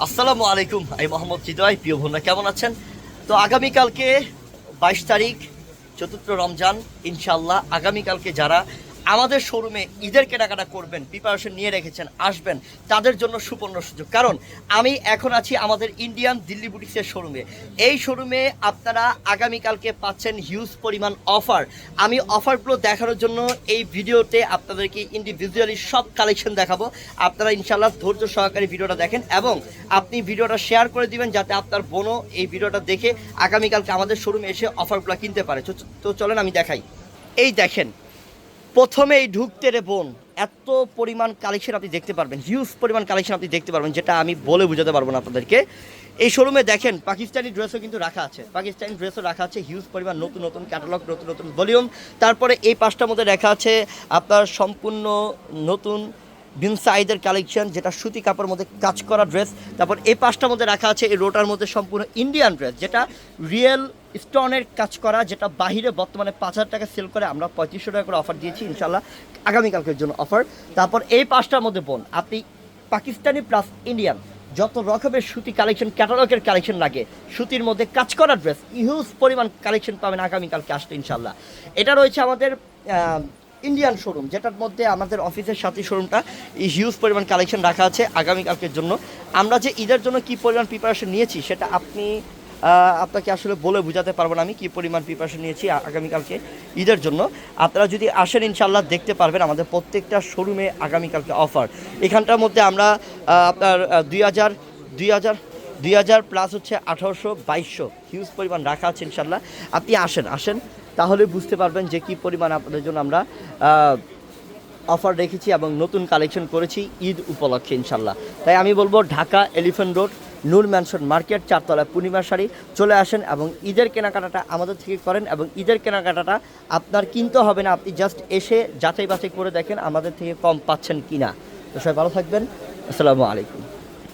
আসসালামু আলাইকুম, আমি মোহাম্মদ হৃদয়। প্রিয় বোনরা কেমন আছেন? তো আগামীকালকে 22 তারিখ, চতুর্থ রমজান। ইনশাল্লাহ আগামীকালকে যারা আমাদের শোরুমে ঈদের কেনাকাটা করবেন, প্রিপারেশন নিয়ে রেখেছেন, আসবেন, তাদের জন্য সুবর্ণ সুযোগ। কারণ আমি এখন আছি আমাদের ইন্ডিয়ান দিল্লি বুটিক্সের শোরুমে। এই শোরুমে আপনারা আগামীকালকে পাচ্ছেন হিউজ পরিমাণ অফার। আমি অফারগুলো দেখানোর জন্য এই ভিডিওতে আপনাদেরকে ইন্ডিভিজুয়ালি সব কালেকশন দেখাবো। আপনারা ইনশাল্লাহ ধৈর্য সহকারে ভিডিওটা দেখেন এবং আপনি ভিডিওটা শেয়ার করে দিবেন যাতে আপনার বোনও এই ভিডিওটা দেখে আগামীকালকে আমাদের শোরুমে এসে অফারগুলো কিনতে পারে। তো চলেন আমি দেখাই। এই দেখেন, প্রথমে এই ঢুকতে রে বোন, এত পরিমাণ কালেকশন আপনি দেখতে পারবেন, হিউজ পরিমাণ কালেকশন আপনি দেখতে পারবেন, যেটা আমি বলে বোঝাতে পারবো না আপনাদেরকে। এই শোরুমে দেখেন পাকিস্তানি ড্রেসও কিন্তু রাখা আছে, পাকিস্তানি ড্রেসও রাখা আছে, হিউজ পরিমাণ নতুন নতুন ক্যাটালগ, নতুন নতুন ভলিউম। তারপরে এই পাঁচটার মধ্যে রাখা আছে আপনার সম্পূর্ণ নতুন বিনসাইদের কালেকশন, যেটা সুতি কাপড়ের মধ্যে কাজ করা ড্রেস। তারপর এই পাঁচটার মধ্যে রাখা আছে এই রোটার মধ্যে সম্পূর্ণ ইন্ডিয়ান ড্রেস, যেটা রিয়েল স্টোনের কাজ করা, যেটা বাহিরে বর্তমানে 5,000 টাকা সেল করে, আমরা 3500 টাকা করে অফার দিয়েছি ইনশাল্লাহ আগামীকালকের জন্য অফার। তারপর এই পাঁচটার মধ্যে বোন আপনি পাকিস্তানি প্লাস ইন্ডিয়ান যত রকমের সুতি কালেকশন, ক্যাটালগের কালেকশন লাগে, সুতির মধ্যে কাজ করা ড্রেস, হিউজ পরিমাণ কালেকশন পাবেন আগামীকালকে আসলে ইনশাল্লাহ। এটা রয়েছে আমাদের ইন্ডিয়ান শোরুম, যেটার মধ্যে আমাদের অফিসের সাথে শোরুমটা এই হিউজ পরিমাণ কালেকশন রাখা আছে আগামীকালকের জন্য। আমরা যে ঈদের জন্য কী পরিমাণ প্রিপারেশন নিয়েছি সেটা আপনাকে আসলে বলে বোঝাতে পারবো না আমি কী পরিমাণ প্রিপারেশন নিয়েছি আগামীকালকে ঈদের জন্য। আপনারা যদি আসেন ইনশাল্লাহ দেখতে পারবেন আমাদের প্রত্যেকটা শোরুমে আগামীকালকে অফার। এখানটার মধ্যে আমরা আপনার 2000 প্লাস হচ্ছে 1800, 2200 হিউজ পরিমাণ রাখা আছে ইনশাল্লাহ। আপনি আসেন তাহলে বুঝতে পারবেন যে কী পরিমাণ আপনাদের জন্য আমরা অফার রেখেছি এবং নতুন কালেকশন করেছি ঈদ উপলক্ষে ইনশাল্লাহ। তাই আমি বলবো ঢাকা এলিফ্যান্ট রোড নূর ম্যানশন মার্কেট, 4 তলায় পূর্ণিমা শাড়ি, চলে আসেন এবং ঈদের কেনাকাটাটা আমাদের থেকে করেন। এবং ঈদের কেনাকাটাটা আপনার কিনতে হবে না, আপনি জাস্ট এসে যাচাই বাছাই করে দেখেন আমাদের থেকে কম পাচ্ছেন কিনা। তো সবাই ভালো থাকবেন, আসসালামু আলাইকুম।